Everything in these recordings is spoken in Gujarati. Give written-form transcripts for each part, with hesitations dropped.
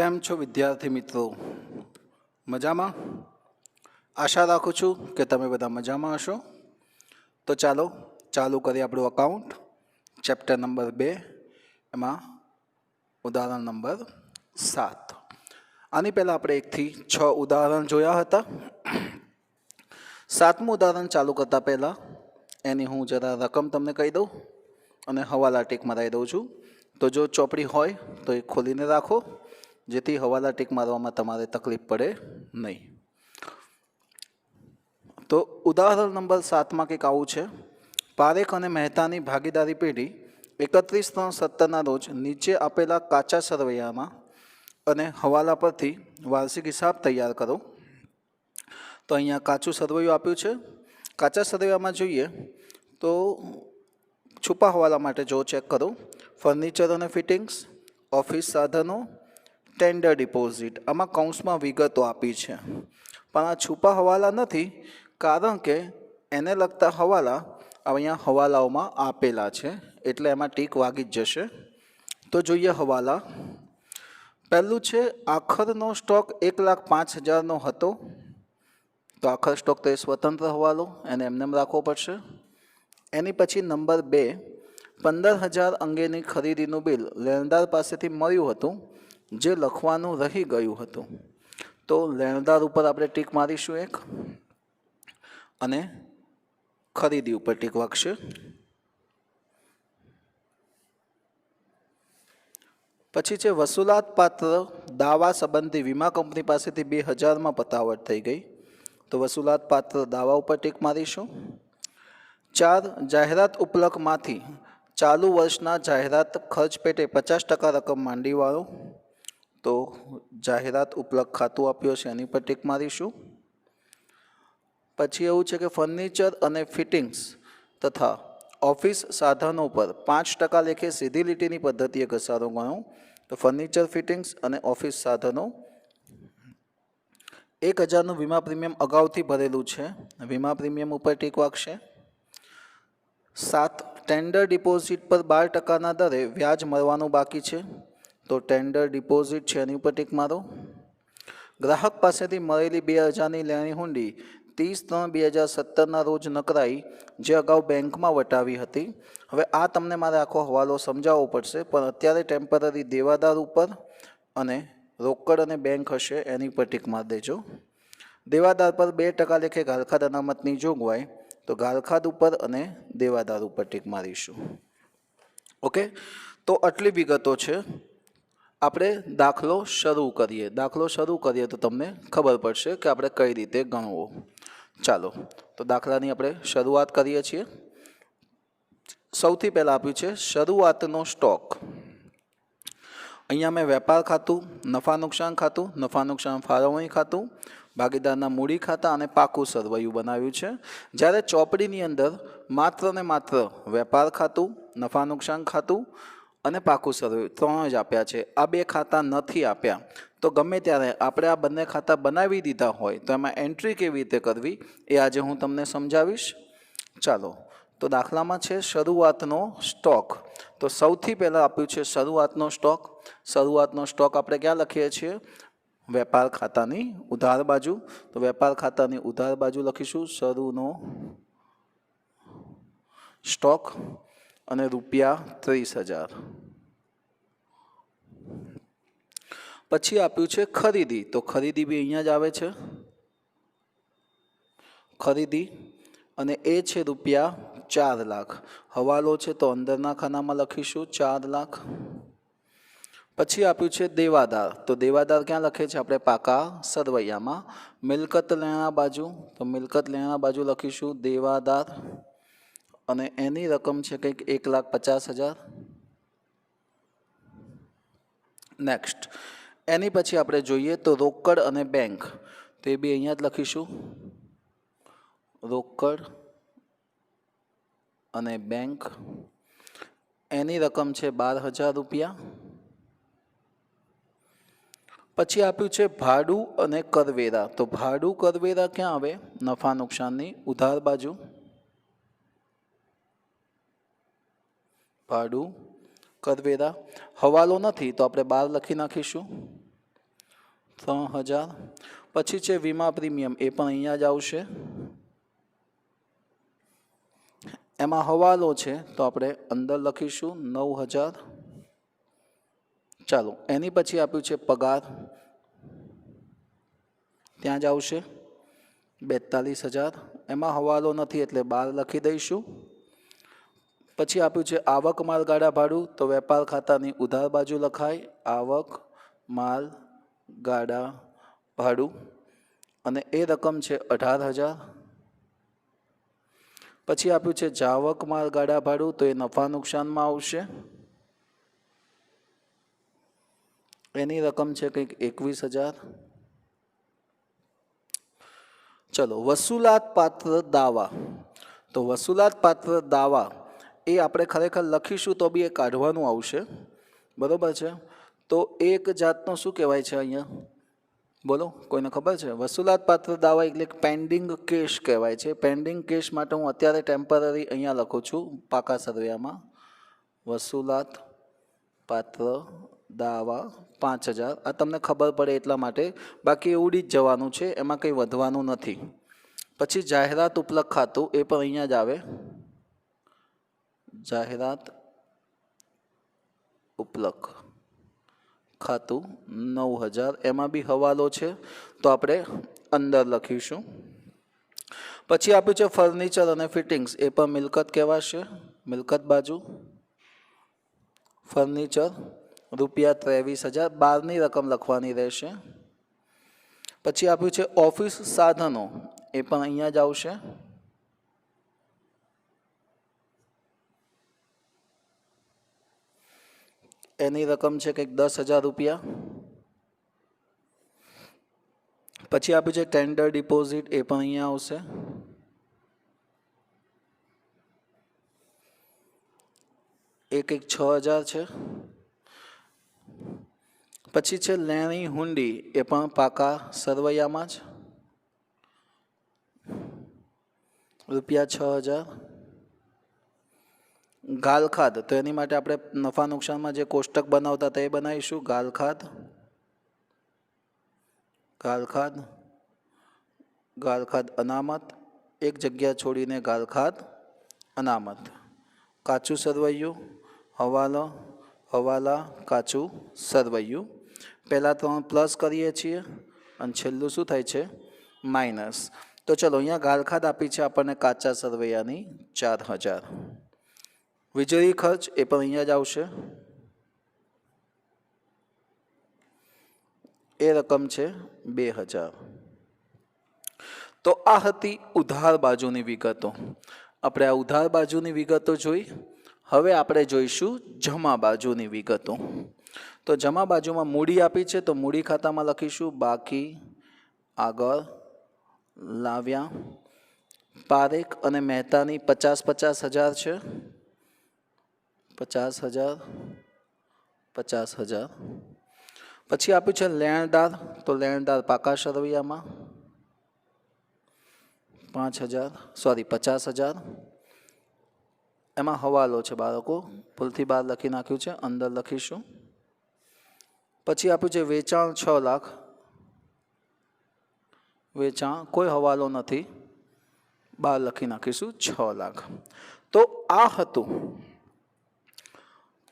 કેમ છો વિદ્યાર્થી મિત્રો? મજામાં? આશા રાખું છું કે તમે બધા મજામાં હશો. તો ચાલો ચાલુ કરીએ આપણું અકાઉન્ટ. ચેપ્ટર નંબર 2 એમાં ઉદાહરણ નંબર 7. આની પહેલાં આપણે 1 થી 6 ઉદાહરણ જોયા હતા. 7મું ઉદાહરણ ચાલુ કરતાં પહેલાં એની હું જરા રકમ તમને કહી દઉં અને હવાલા ટીક મરાવી દઉં છું. તો જો ચોપડી હોય તો એ ખોલીને રાખો, જેથી હવાલા ટીક મારવામાં તમારે તકલીફ પડે નહીં. તો ઉદાહરણ નંબર 7માં કંઈક આવું છે. પારેખ અને મહેતાની ભાગીદારી પેઢી 31/3/17ના રોજ નીચે આપેલા કાચા સરવૈયામાં અને હવાલા પરથી વાર્ષિક હિસાબ તૈયાર કરો. તો અહીંયા કાચું સરવૈયું આપ્યું છે. કાચા સરવૈયામાં જોઈએ તો છુપા હવાલા માટે જો ચેક કરો, ફર્નિચર અને ફિટિંગ્સ, ઓફિસ સાધનો, ટેન્ડર ડિપોઝિટ. આમાં કૌંસમાં વિગતો આપી છે, પણ આ છુપા હવાલા નથી, કારણ કે એને લગતા હવાલા અહીંયા હવાલાઓમાં આપેલા છે, એટલે એમાં ટીક વાગી જ જશે. તો જોઈએ હવાલા. પહેલું છે આખરનો સ્ટોક 1,05,000નો હતો. તો આખર સ્ટોક તો એ સ્વતંત્ર હવાલો, એને એમને રાખવો પડશે. એની પછી નંબર 2, 15,000 અંગેની ખરીદીનું બિલ લેણદાર પાસેથી મળ્યું હતું, જે લખવાનું રહી ગયું હતું. તો લેણદાર ઉપર આપણે ટીક મારીશું એક, અને ખરીદી ઉપર ટીક વાગશે. પછી છે વસૂલાત પાત્ર દાવા સંબંધી વીમા કંપની પાસેથી 2000માં પતાવટ થઈ ગઈ. તો વસૂલાત પાત્ર દાવા ઉપર ટીક મારીશું. 4, જાહેરાત ઉપલકમાંથી ચાલુ વર્ષના જાહેરાત ખર્ચ પેટે 50% રકમ માંડીવાળો. તો જાહેરાત ઉપલક ખાતું આપ્યું છે, એની પર ટીક મારીશું. પછી એવું છે કે ફર્નિચર અને ફિટિંગ્સ તથા ઓફિસ સાધનો પર 5% લેખે સીધી લીટીની પદ્ધતિએ ઘસારો ગણો. તો ફર્નિચર, ફિટિંગ્સ અને ઓફિસ સાધનો 1,000નું વીમા પ્રીમિયમ અગાઉથી ભરેલું છે, વીમા પ્રીમિયમ ઉપર ટીક વાગશે. 7, ટેન્ડર ડિપોઝિટ પર 12%ના દરે વ્યાજ મળવાનું બાકી છે. તો ટેન્ડર ડિપોઝિટ છે, એની ઉપર ટીક મારો. ગ્રાહક પાસેથી મળેલી 2,000ની લેણી હુંડી 30/3/2017ના રોજ નકરાઈ, જે અગાઉ બેંકમાં વટાવી હતી. હવે આ તમને મારે આખો હવાલો સમજાવવો પડશે, પણ અત્યારે ટેમ્પરરી દેવાદાર ઉપર અને રોકડ અને બેંક હશે, એની પર ટીક મારી દેજો. દેવાદાર પર 2% લેખે ગાલખાદ અનામતની જોગવાઈ. તો ગાલખાદ ઉપર અને દેવાદાર ઉપર ટીક મારીશું. ઓકે, તો આટલી વિગતો છે. આપણે દાખલો શરૂ કરીએ. દાખલો શરૂ કરીએ તો તમને ખબર પડશે કે આપણે કઈ રીતે ગણવો. ચાલો, તો દાખલાની આપણે શરૂઆત કરીએ છીએ. સૌથી પહેલાં આપ્યું છે શરૂઆતનો સ્ટોક. અહીંયા મેં વેપાર ખાતું, નફા નુકસાન ખાતું, નફા નુકસાન ફાળવણી ખાતું, ભાગીદારના મૂડી ખાતા અને પાકું સરવૈયું બનાવ્યું છે. જ્યારે ચોપડીની અંદર માત્ર ને માત્ર વેપાર ખાતું, નફા નુકસાન ખાતું અને પાકું સરવૈયું 3 જ આપ્યા છે. આ 2 ખાતા નથી આપ્યા. તો ગમે ત્યારે આપણે આ બંને ખાતા બનાવી દીધા હોય તો એમાં એન્ટ્રી કેવી રીતે કરવી એ આજે હું તમને સમજાવીશ. ચાલો, તો દાખલામાં છે શરૂઆતનો સ્ટોક. તો સૌથી પહેલાં આપ્યું છે શરૂઆતનો સ્ટોક. શરૂઆતનો સ્ટોક આપણે ક્યાં લખીએ છીએ? વેપાર ખાતાની ઉધાર બાજુ. તો વેપાર ખાતાની ઉધાર બાજુ લખીશું શરૂનો સ્ટોક અને ₹30,000. પછી આપ્યું છે ખરીદી. તો ખરીદી બી અહીંયા જ આવે છે, ખરીદી, અને એ છે ₹4,00,000. હવાલો છે તો અંદરના ખાનામાં લખીશું 4,00,000. પછી આપ્યું છે દેવાદાર. તો દેવાદાર ક્યાં લખે છે આપણે? પાકા સરવૈયામાં. મિલકત લેણા બાજુ. તો મિલકત લેણા બાજુ લખીશું દેવાદાર, અને એની રકમ છે કંઈક 1,50,000. નેક્સ્ટ, એની પછી આપણે જોઈએ તો રોકડ અને બેંક. તો એ બી અહીંયા જ લખીશું રોકડ અને બેંક. એની રકમ છે ₹12,000. પછી આપ્યું છે ભાડું અને કરવેરા. તો ભાડું કરવેરા ક્યાં આવે? નફા નુકસાનની ઉધાર બાજુ. ભાડું કરવેરા. હવાલો નથી તો આપણે 12 લખી નાખીશું. 3000. પછી છે વીમા પ્રીમિયમ, એ પણ અહીંયા જ આવશે. એમાં હવાલો છે તો આપણે અંદર લખીશું 9000. ચાલો, એની પછી આપ્યું છે પગાર, ત્યાં જ આવશે 42000. એમાં હવાલો નથી એટલે 12 લખી દઈશું. પછી આપ્યું છે આવક માલ ગાડા ભાડું, તો વેપાર ખાતાની ઉધાર બાજુ લખાય આવક માલ ગાડા ભાડું, અને એ રકમ છે 18000. પછી આપ્યું છે જાવક માલ ગાડા ભાડું, તો એ નફા નુકસાનમાં આવશે, એની રકમ છે કંઈક 21000. ચલો, વસૂલાત પાત્ર દાવા, તો વસૂલાત પાત્ર દાવા એ આપણે ખરેખર લખીશું તો બી એ કાઢવાનું આવશે, બરોબર છે. તો એક જાતનો શું કહેવાય છે અહીંયા, બોલો, કોઈને ખબર છે? વસૂલાત પાત્ર દાવા એટલે પેન્ડિંગ કેસ કહેવાય છે. પેન્ડિંગ કેસ માટે હું અત્યારે ટેમ્પરરી અહીંયા લખું છું પાકા સરવૈયામાં, વસૂલાત પાત્ર દાવા 5000. આ તમને ખબર પડે એટલા માટે, બાકી એ ઉડી જ જવાનું છે, એમાં કંઈ વધવાનું નથી. પછી જાહેરાત ઉપલક ખાતું, એ પણ અહીંયા જ આવે, જાહેરાત ઉપલક ખાતું 9000. એમાં બી હવાલો છે તો આપણે અંદર લખીશું. પછી આપ્યું છે ફર્નિચર અને ફિટિંગ્સ, એ પણ મિલકત કહેવાશે, મિલકત બાજુ. ફર્નિચર રૂપિયા 23000, 12ની રકમ લખવાની રહેશે. પછી આપ્યું છે ઓફિસ સાધનો, એ પણ અહીંયા જ આવશે, એની રકમ છે કંઈક 10000 રૂપિયા. પછી આપ્યું છે ટેન્ડર ડિપોઝિટ, એ પણ અહીંયા આવશે, એ કંઈક 6000 છે. પછી છે લેણી હુંડી, એ પણ પાકા સરવૈયામાં જ, રૂપિયા 6000. ગાલખાદ, તો એની માટે આપણે નફા નુકસાનમાં જે કોષ્ટક બનાવતા હતા એ બનાવીશું, ગાલખાદ, ગાલખાદ, ગાલખાદ અનામત, એક જગ્યા છોડીને ગાલખાદ અનામત. કાચું સરવૈયું, હવાલો, હવાલા, કાચું સરવૈયું. પહેલાં 3 પ્લસ કરીએ છીએ અને છેલ્લું શું થાય છે? માઇનસ. તો ચલો, અહીંયા ગાલખાદ આપી છે આપણને કાચા સરવૈયાની 4000. વીજળી ખર્ચ, એ પણ અહીંયા જ આવશે, એ રકમ છે 2000. તો આ હતી ઉધાર બાજુની વિગતો. આપણે આ ઉધાર બાજુની વિગતો જોઈ. હવે આપણે જોઈશું જમા બાજુની વિગતો. તો જમા બાજુમાં મૂડી આપી છે, તો મૂડી ખાતામાં લખીશું બાકી આગળ લાવ્યા. પારેખ અને મહેતાની 50,000 છે, 50,000, 50,000. પછી આપ્યું છે લેણદાર, તો લેણદાર પાકા સરવૈયામાં 50,000. એમાં હવાલો છે બાળકો, ભૂલથી બહાર લખી નાખ્યું છે, અંદર લખીશું. પછી આપ્યું છે વેચાણ 6 લાખ, વેચાણ કોઈ હવાલો નથી, બહાર લખી નાખીશું 6 લાખ. તો આ હતું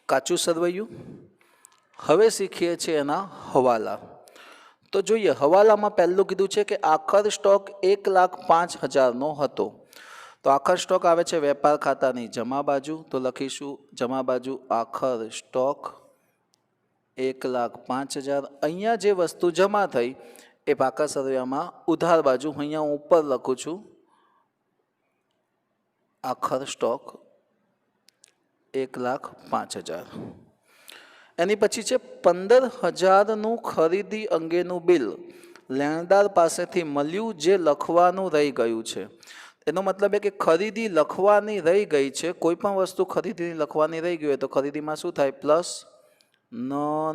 કાચું સરવૈયું. હવે શીખીએ છીએ એના હવાલા. તો જોઈએ, હવાલામાં પહેલું કીધું છે કે આખર સ્ટોક 1,05,000નો હતો. તો આખર સ્ટોક આવે છે વેપાર ખાતાની જમા બાજુ, તો લખીશું જમા બાજુ આખર સ્ટોક 1,05,000. અહીંયા જે વસ્તુ જમા થઈ એ પાકા સરવૈયામાં ઉધાર બાજુ, અહીંયા હું ઉપર લખું છું આખર સ્ટોક 1,05,000. એની પછી છે 15,000નું ખરીદી અંગેનું બિલ લેણદાર પાસેથી મળ્યું જે લખવાનું રહી ગયું છે. એનો મતલબ એ કે ખરીદી લખવાની રહી ગઈ છે. કોઈ પણ વસ્તુ ખરીદી લખવાની રહી ગઈ હોય તો ખરીદીમાં શું થાય? પ્લસ ન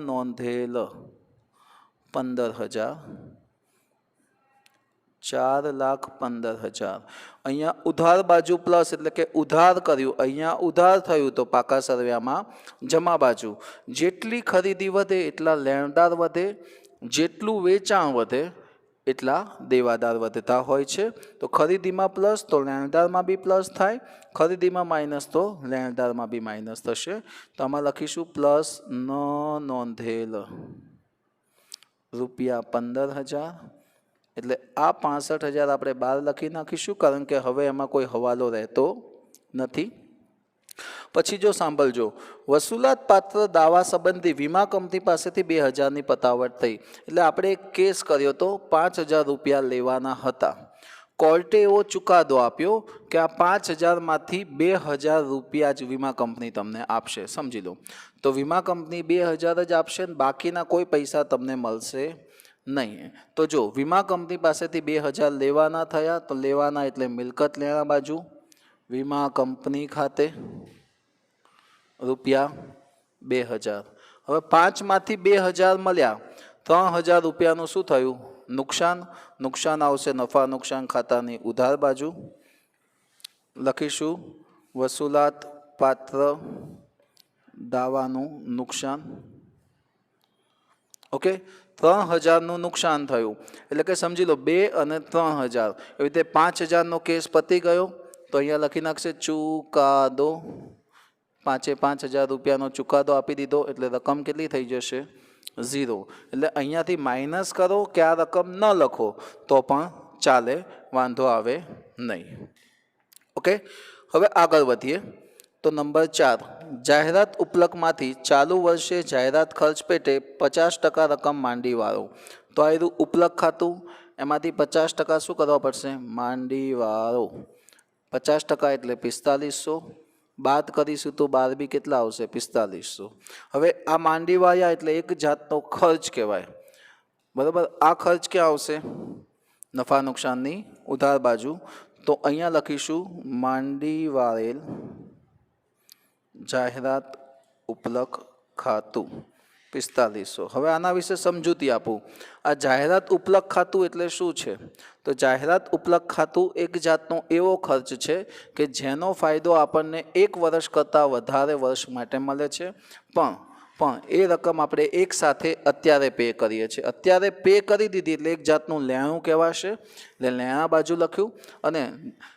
નોંધેલ 15,000, 4,15,000. અહીંયા ઉધાર બાજુ પ્લસ એટલે કે ઉધાર કર્યું, અહીંયા ઉધાર થયું તો પાકા સરવૈયામાં જમા બાજુ જેટલી ખરીદી વધે એટલા લેણદાર વધે, જેટલું વેચાણ વધે એટલા દેવાદાર વધતા હોય છે. તો ખરીદીમાં પ્લસ તો લેણદારમાં બી પ્લસ થાય, ખરીદીમાં માઇનસ તો લેણદારમાં બી માઇનસ થશે. તો આમાં લખીશું પ્લસ ન નોંધેલ ₹15,000. એટલે આ 65,000 આપણે બહાર લખી નાખીશું, કારણ કે હવે એમાં કોઈ હવાલો રહેતો નથી. પછી જો સાંભળજો, વસૂલાત પાત્ર દાવા સંબંધી વીમા કંપની પાસેથી 2,000ની પતાવટ થઈ. એટલે આપણે એક કેસ કર્યો તો ₹5,000 લેવાના હતા. કોર્ટે એવો ચુકાદો આપ્યો કે આ 5,000માંથી ₹2,000 જ વીમા કંપની તમને આપશે. સમજી લો, તો વીમા કંપની 2,000 જ આપશે ને બાકીના કોઈ પૈસા તમને મળશે નહીં. તો જો વીમા કંપની પાસેથી 2,000 લેવાના થયા, તો લેવાના એટલે મિલકત લેણા બાજુ વીમા કંપની ખાતે ₹2,000. હવે 5માંથી 2,000 મળ્યા, ₹3,000નું શું થયું? નુકસાન. નુકસાન આવશે નફા નુકસાન ખાતાની ઉધાર બાજુ. લખીશું વસૂલાત પાત્ર દાવાનું નુકસાન. ઓકે, 3,000નું નુકસાન થયું. એટલે કે સમજી લો 2 અને 3,000. એવી રીતે 5,000નો કેસ પતી ગયો. તો અહીંયા લખી નાખશે ચુકાદો. 5,000 ચુકાદો આપી દીધો. એટલે રકમ કેટલી થઈ જશે? 0. એટલે અહીંયાથી માઇનસ કરો કે આ રકમ ન લખો તો પણ ચાલે, વાંધો આવે નહીં. ઓકે, હવે આગળ વધીએ. તો નંબર 4, જાહેરાત ઉપલકમાંથી ચાલુ વર્ષે જાહેરાત ખર્ચ પેટે 50% રકમ માંડીવાળો. તો આ રહ્યું ઉપલક ખાતું, એમાંથી 50% શું કરવા પડશે? માંડીવાળો. 50% એટલે 4,500. બાદ કરીશું તો 12 બી કેટલા આવશે? 4,500. હવે આ માંડીવાળા એટલે એક જાતનો ખર્ચ કહેવાય, બરાબર. આ ખર્ચ ક્યાં આવશે? નફા નુકસાનની ઉધાર બાજુ. તો અહીંયા લખીશું માંડીવાળેલ જાહેરાત ઉપલક ખાતું 4,500. હવે આના વિશે સમજૂતી આપું. આ જાહેરાત ઉપલક ખાતું એટલે શું છે? તો જાહેરાત ઉપલક ખાતું એક જાતનો એવો ખર્ચ છે કે જેનો ફાયદો આપણને 1 વર્ષ કરતાં વધારે વર્ષ માટે મળે છે, પણ એ રકમ આપણે એક સાથે અત્યારે પે કરીએ છીએ. અત્યારે પે કરી દીધી એટલે એક જાતનું લેણું કહેવાશે. એટલે લેણા બાજુ લખ્યું. અને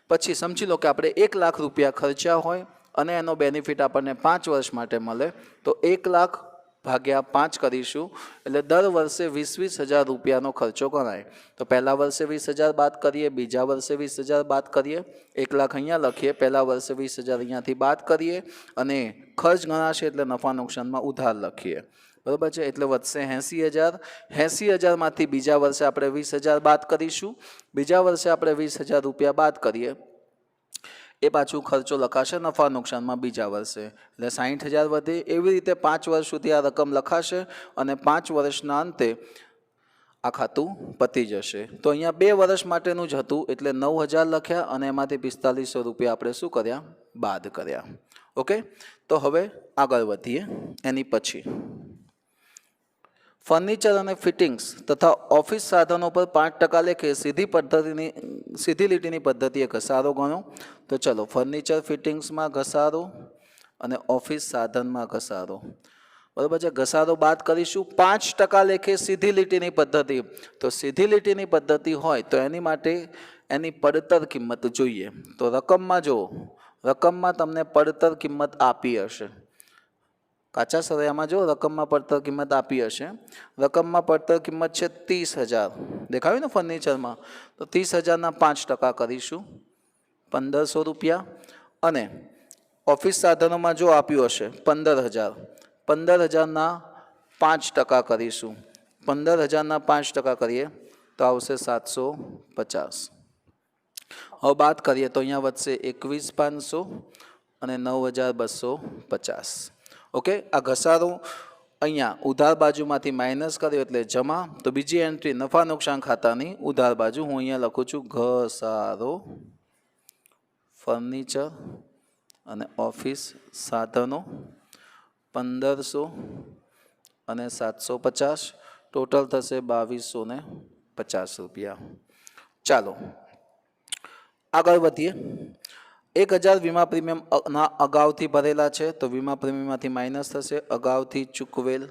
પછી સમજી લો કે આપણે ₹1,00,000 ખર્ચ્યા હોય અને એનો બેનિફિટ આપણને 5 વર્ષ માટે મળે, તો 1,00,000 ભાગ્યા 5 કરીશું. એટલે દર વર્ષે ₹20,000નો ખર્ચો ગણાય. તો પહેલા વર્ષે 20,000 બાદ કરીએ, બીજા વર્ષે 20,000 બાદ કરીએ, 1,00,000 અહીંયા લખીએ, પહેલા વર્ષે 20,000 અહીંયાથી બાદ કરીએ, અને ખર્ચ ગણાશે એટલે નફા નુકસાનમાં ઉધાર લખીએ. બરાબર છે. એટલે વધશે 80,000. 80,000માંથી બીજા વર્ષે આપણે 20,000 બાદ કરીશું. બીજા વર્ષે આપણે ₹20,000 બાદ કરીએ, એ પાછું ખર્ચો લખાશે નફા નુકસાનમાં બીજા વર્ષે. એટલે 60,000 વધે. એવી રીતે 5 વર્ષ સુધી આ રકમ લખાશે અને 5 વર્ષના અંતે આ ખાતું પતી જશે. તો અહીંયા 2 વર્ષ માટેનું જ હતું એટલે 9,000 લખ્યા અને એમાંથી ₹4,500 આપણે શું કર્યા? બાદ કર્યા. ઓકે, તો હવે આગળ વધીએ. એની પછી ફર્નિચર અને ફિટિંગ્સ તથા ઓફિસ સાધનો પર 5% લેખે સીધી લીટીની પદ્ધતિએ ઘસારો ગણો. તો ચલો, ફર્નિચર ફિટિંગ્સમાં ઘસારો અને ઓફિસ સાધનમાં ઘસારો. બરાબર છે. ઘસારો બાદ કરીશું. 5% લેખે સીધી લીટીની પદ્ધતિ. તો સીધી લીટીની પદ્ધતિ હોય તો એની માટે એની પડતર કિંમત જોઈએ. તો રકમમાં જો, રકમમાં તમને પડતર કિંમત આપી હશે. કાચા સરયામાં જો રકમમાં પડતર કિંમત આપી હશે. રકમમાં પડતર કિંમત છે 30,000. દેખાયું ને ફર્નિચરમાં? તો 30,000ના 5% કરીશું, ₹1,500. અને ઓફિસ સાધનોમાં જો આપ્યું હશે 15,000, 15,000ના 5% કરીશું. 15,000ના 5% કરીએ તો આવશે 750. હવે બાદ કરીએ તો અહીંયા વધશે 21,500 અને 9,250. ઓકે, આ ઘસારો અહીંયા ઉધાર બાજુમાંથી માઇનસ કર્યો એટલે જમા. તો બીજી એન્ટ્રી નફા નુકસાન ખાતાની ઉધાર બાજુ. હું અહીંયા લખું છું ઘસારો ફર્નિચર અને ઓફિસ સાધનો 1,500 અને 750. ટોટલ થશે ₹2,250. ચાલો આગળ વધીએ. 1,000 વીમા પ્રીમિયમ અગાઉથી ભરેલા છે, તો વીમા પ્રીમિયમમાંથી માઇનસ થશે અગાઉથી ચૂકવેલ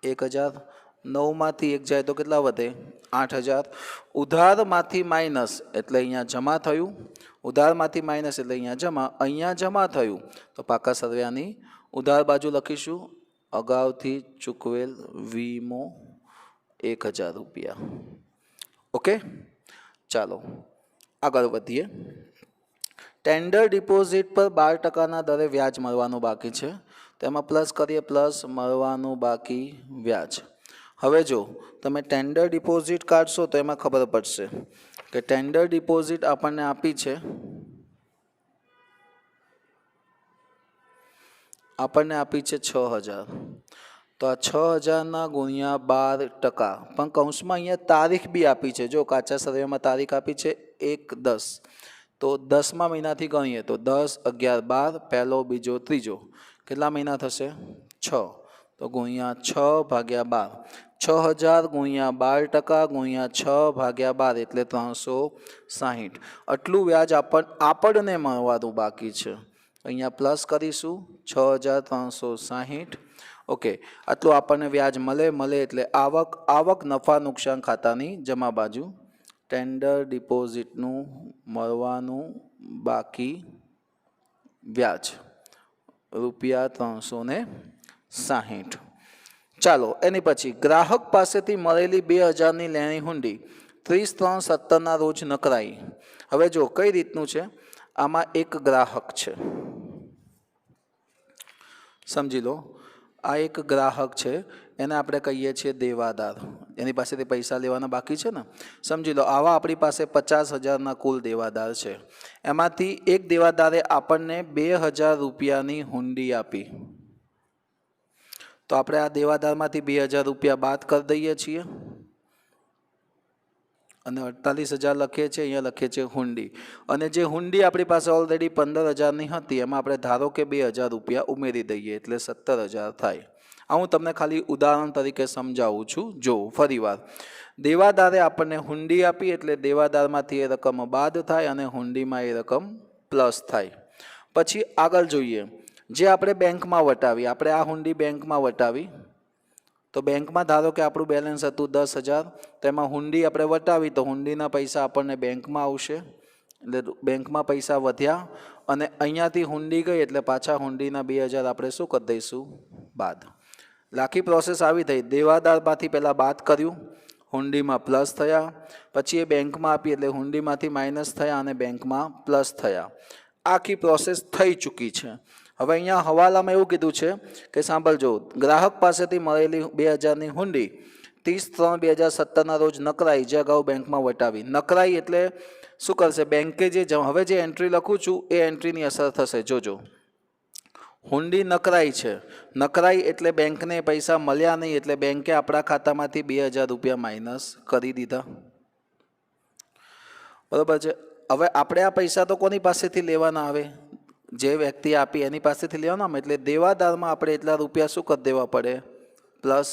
1000, 9માંથી 1 જાય તો કેટલા વધે? 8000. ઉધારમાંથી માઇનસ એટલે અહીંયા જમા થયું, ઉધારમાંથી માઇનસ એટલે અહીંયા જમા થયું, તો પાકા સરવૈયાની ઉધાર બાજુ લખીશું અગાઉથી ચૂકવેલ વીમો 1000 રૂપિયા. ઓકે, ચાલો આગળ વધીએ. ટેન્ડર ડિપોઝિટ પર 12% દરે વ્યાજ મળવાનું બાકી છે, તેમાં પ્લસ કરીએ, પ્લસ મળવાનું બાકી વ્યાજ. હવે જો તમે ટેન્ડર ડિપોઝિટ કાઢશો તો એમાં ખબર પડશે કે ટેન્ડર ડિપોઝિટ આપણને આપી છે, આપણને આપી છે 6000. તો આ 6000 ગુણ્યા 12%, પણ કૌંસમાં અહીંયા તારીખ બી આપી છે. જો કાચા સર્વેમાં તારીખ આપી છે 1/10, તો 10મા મહિનાથી ગણીએ તો 10, 11, 12, પહેલો, બીજો, ત્રીજો, કેટલા મહિના થશે? 6. તો ગુણ્યા 6/12, 6000 ગુણ્યા 12% ગુણ્યા 6/12 એટલે 360. આટલું વ્યાજ આપણને મળવાનું બાકી છે. અહીંયા પ્લસ કરીશું 6360. ઓકે, આટલું આપણને વ્યાજ મળે એટલે આવક નફા નુકસાન ખાતાની જમા બાજુ ટેન્ડર ડિપોઝિટનું મળવાનું બાકી વ્યાજ ₹360. ચાલો એની પછી ગ્રાહક પાસેથી મળેલી 2000ની લેણી હુંડી 30/3/17 રોજ નકરાઈ. હવે જો કઈ રીતનું છે, આમાં એક ગ્રાહક છે, સમજી લો આ એક ગ્રાહક છે, એને આપણે કહીએ છીએ દેવાદાર. એની પાસેથી પૈસા લેવાના બાકી છે ને, સમજી લો આવા આપણી પાસે 50,000ના કુલ દેવાદાર છે. એમાંથી એક દેવાદારે આપણને 2000 રૂપિયાની હુંડી આપી, તો આપણે આ દેવાદારમાંથી 2000 રૂપિયા બાદ કરી દઈએ છીએ અને 48,000 લખીએ છીએ, અહીંયા લખીએ છીએ હુંડી. અને જે હુંડી આપણી પાસે ઓલરેડી 15,000ની હતી એમાં આપણે ધારો કે 2000 રૂપિયા ઉમેરી દઈએ એટલે 17,000 થાય. આ હું તમને ખાલી ઉદાહરણ તરીકે સમજાવું છું. જો ફરીવાર, દેવાદારે આપણને હુંડી આપી એટલે દેવાદારમાંથી એ રકમ બાદ થાય અને હુંડીમાં એ રકમ પ્લસ થાય. પછી આગળ જોઈએ, જે આપણે બેંકમાં વટાવી, આપણે આ હુંડી બેંકમાં વટાવી, તો બેંકમાં ધારો કે આપણું બેલેન્સ હતું 10,000, તેમાં હુંડી આપણે વટાવી તો હુંડીના પૈસા આપણને બેંકમાં આવશે, એટલે બેંકમાં પૈસા વધ્યા અને અહીંયાથી હુંડી ગઈ એટલે પાછા હુંડીના 2000 આપણે શું કરી દઈશું? બાદ. આખી પ્રોસેસ આવી થઈ. દેવાદારમાંથી પહેલાં બાદ કર્યું, હુંડીમાં પ્લસ થયા, પછી એ બેંકમાં આપી એટલે હુંડીમાંથી માઇનસ થયા અને બેંકમાં પ્લસ થયા. આખી પ્રોસેસ થઈ ચૂકી છે. હવે અહીંયા હવાલામાં એવું કીધું છે કે સાંભળજો, ગ્રાહક પાસેથી મળેલી 2000ની હુંડી 30/3/2017 રોજ નકરાઈ, જે અગાઉ બેંકમાં વટાવી. નકરાઈ એટલે શું કરશે બેંકે? હવે જે એન્ટ્રી લખું છું એ એન્ટ્રીની અસર થશે. જોજો, હુંડી નકરાઈ છે, નકરાઈ એટલે બેંકને પૈસા મળ્યા નહીં એટલે બેંકે આપણા ખાતામાંથી 2000 રૂપિયા માઇનસ કરી દીધા, બરાબર છે. હવે આપણે આ પૈસા તો કોની પાસેથી લેવાના આવે? જે વ્યક્તિ આપી એની પાસેથી લેવાના આવે, એટલે દેવાદારમાં આપણે એટલા રૂપિયા શું કરી દેવા પડે? પ્લસ.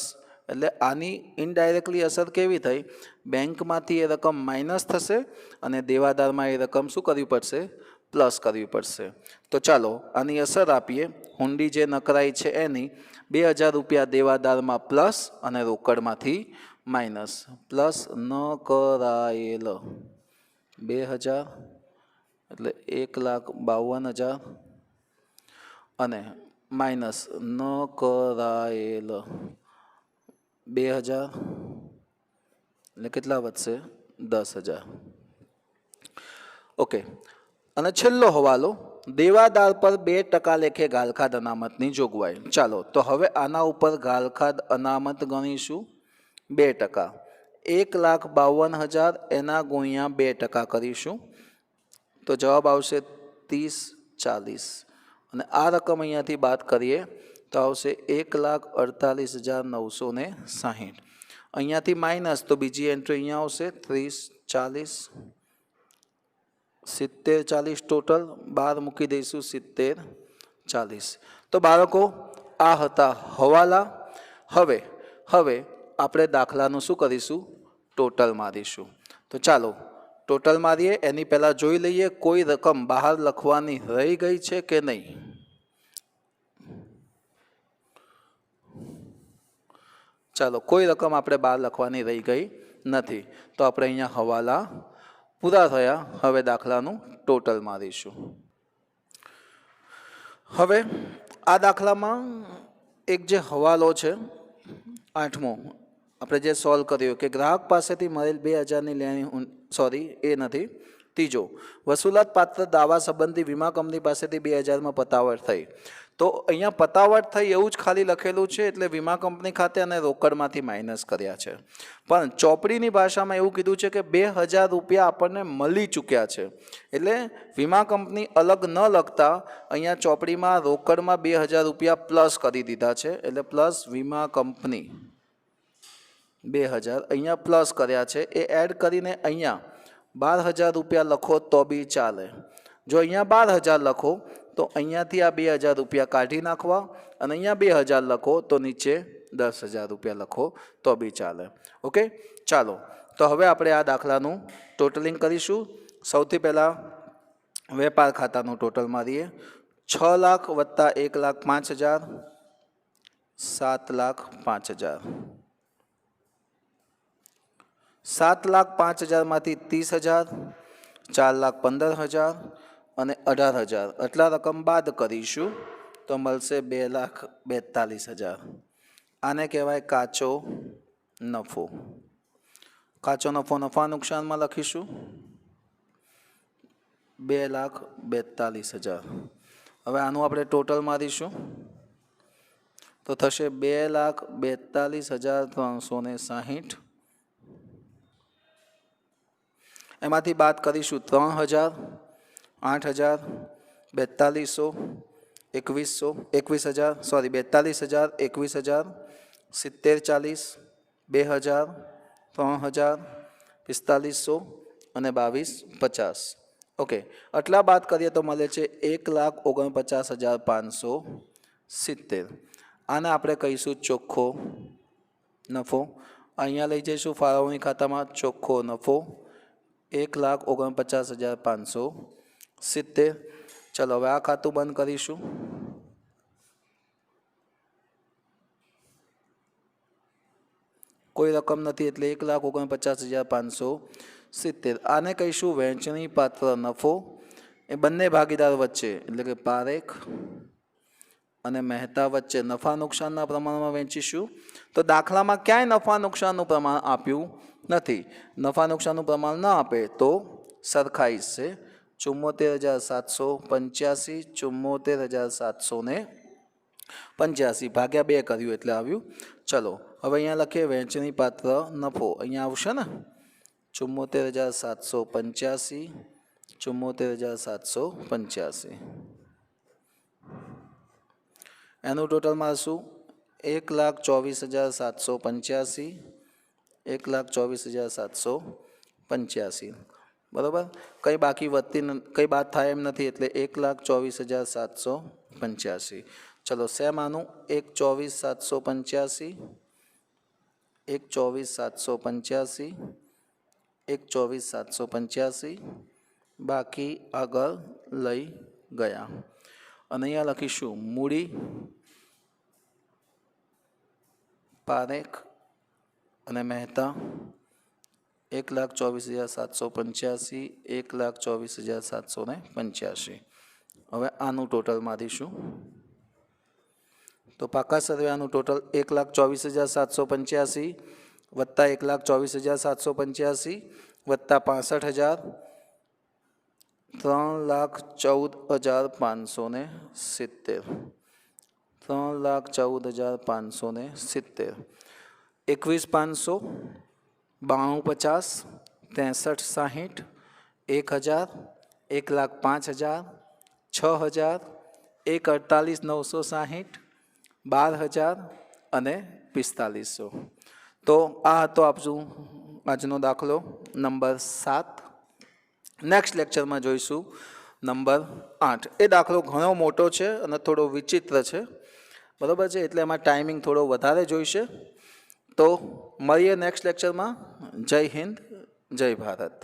એટલે આની ઇનડાયરેક્ટલી અસર કેવી થઈ? બેંકમાંથી એ રકમ માઇનસ થશે અને દેવાદારમાં એ રકમ શું કરવી પડશે? પ્લસ કરવી પડશે. તો ચાલો આની અસર આપીએ. હુંડી જે નકરાઈ છે એની 2000 રૂપિયા દેવાદારમાં પ્લસ અને રોકડમાંથી માઇનસ. પ્લસ ન કરાયેલ 2000 એટલે 1,52,000 અને માઇનસ ન કરાયેલ 2000 એટલે કેટલા વધશે? 10,000. ઓકે, અને છેલ્લો હવાલો, દેવાદાર પર 2% લેખે ગાલખાદ અનામતની જોગવાઈ. ચાલો તો હવે આના ઉપર ગાલખાદ અનામત ગણીશું 2%. 1,52,000 એના ગુણ્યા 2% કરીશું તો જવાબ આવશે 30/40 અને આ રકમ અહીંયાથી બાદ કરીએ તો આવશે 1,48,960. અહીંયાથી માઇનસ તો બીજી એન્ટ્રી અહીંયા આવશે 30/40, 70/40 ટોટલ, 12 મૂકી દઈશું 70/40. તો બાળકો આ હતા હવાલા. હવે આપણે દાખલાનું શું કરીશું? ટોટલ મારીશું. તો ચાલો ટોટલ મારીએ. એની પહેલાં જોઈ લઈએ કોઈ રકમ બહાર લખવાની રહી ગઈ છે કે નહીં. ચાલો, કોઈ રકમ આપણે બહાર લખવાની રહી ગઈ નથી, તો આપણે અહીંયા હવાલા પૂરા થયા. હવે દાખલાનું ટોટલ મારીશું. હવે આ દાખલામાં એક જે હવાલો છે 8મો આપણે જે સોલ્વ કર્યો કે ગ્રાહક પાસેથી મળેલ 2000ની લેણી, સોરી એ નથી, ત્રીજો વસૂલાત પાત્ર દાવા સંબંધી વીમા કંપની પાસેથી 2000માં પતાવટ થઈ. તો અહીંયા પતાવટ થઈ એવું જ ખાલી લખેલું છે, એટલે વીમા કંપની ખાતે અને રોકડમાંથી માઇનસ કર્યા છે. પણ ચોપડીની ભાષામાં એવું કીધું છે કે 2000 રૂપિયા આપણને મળી ચૂક્યા છે, એટલે વીમા કંપની અલગ ન લખતા અહીંયા ચોપડીમાં રોકડમાં 2000 રૂપિયા પ્લસ કરી દીધા છે, એટલે પ્લસ વીમા કંપની 2000 અહીંયા પ્લસ કર્યા છે. એ એડ કરીને અહીંયા 12000 રૂપિયા લખો તો બી ચાલે. જો અહીંયા 12000 લખો તો અહીંયાથી આ 2000 રૂપિયા કાઢી નાખવા, અને અહીંયા 2000 લખો તો નીચે 10000 રૂપિયા લખો તો બી ચાલે. ઓકે, ચાલો તો હવે આપણે આ દાખલાનું ટોટલિંગ કરીશું. સૌથી પહેલાં વેપાર ખાતાનું ટોટલ મારીએ. 6 લાખ વત્તા 1,05,000 7,05,000. 7,05,000 માંથી 30,000 4,15,000 અને 18,000 આટલા રકમ બાદ કરીશું તો મળશે 2,42,000. આને કહેવાય કાચો નફો. કાચો નફો નફા નુકસાનમાં લખીશું 2,42,000. હવે આનું આપણે ટોટલ મારીશું તો થશે 2,42,360. એમાંથી બાદ કરીશું 3,000 8,000 42,000 21,000 સોરી 42,000 21,000 70 40 2,000 3,000 45,000 અને 22,50. ઓકે, આટલા બાદ કરીએ તો મળે છે 1,49,570. આને આપણે કહીશું ચોખ્ખો નફો. અહીંયા લઈ જઈશું ફાળવણી ખાતામાં ચોખ્ખો નફો 1,49,570. ચલો હવે આ ખાતું બંધ કરીશું. કોઈ રકમ નથી એટલે 1,49,570. આને કહીશું વહેંચણી પાત્ર નફો. એ બંને ભાગીદાર વચ્ચે એટલે કે પારેખ અને મહેતા વચ્ચે નફા નુકસાનના પ્રમાણમાં વહેંચીશું. તો દાખલામાં ક્યાંય નફા નુકસાનનું પ્રમાણ આપ્યું નથી. નફા નુકસાનનું પ્રમાણ ન આપે તો સરખાઈ છે. 74,785 74,785 ભાગ્યા 2 કર્યું એટલે આવ્યું. ચલો હવે અહીંયા લખીએ વહેંચણી પાત્ર નફો. અહીંયા આવશે ને 74,785 74,785. એનું ટોટલ મારશું 1,24,785 1,24,785. બરાબર, કંઈ બાકી વધતી કંઈ બાદ થાય એમ નથી એટલે 1,24,785. ચલો સેમ આનું 1,24,785 1,24,785 1,24,785 બાકી આગળ લઈ ગયા. અને અહીંયા લખીશું મૂડી પારેખ અને મહેતા 1,24,785 1,24,785. હવે આનું ટોટલ મારીશું તો પાકા સર્વે આનું ટોટલ 1,24,785 વત્તા 1,24,785 વત્તા 65,000 3,14,570 3,14,570 21,500 92,50 63,60 1,000 1,05,000 6,000 1,48,960 12,000 અને 4500. તો આ હતો આપણું આજનો દાખલો નંબર 7. નેક્સ્ટ લેક્ચરમાં જોઈશું નંબર 8. એ દાખલો ઘણો મોટો છે અને થોડો વિચિત્ર છે, બરાબર છે, એટલે એમાં ટાઈમિંગ થોડો વધારે જોઈશે. તો મળીએ નેક્સ્ટ લેક્ચરમાં. જય હિન્દ, જય ભારત.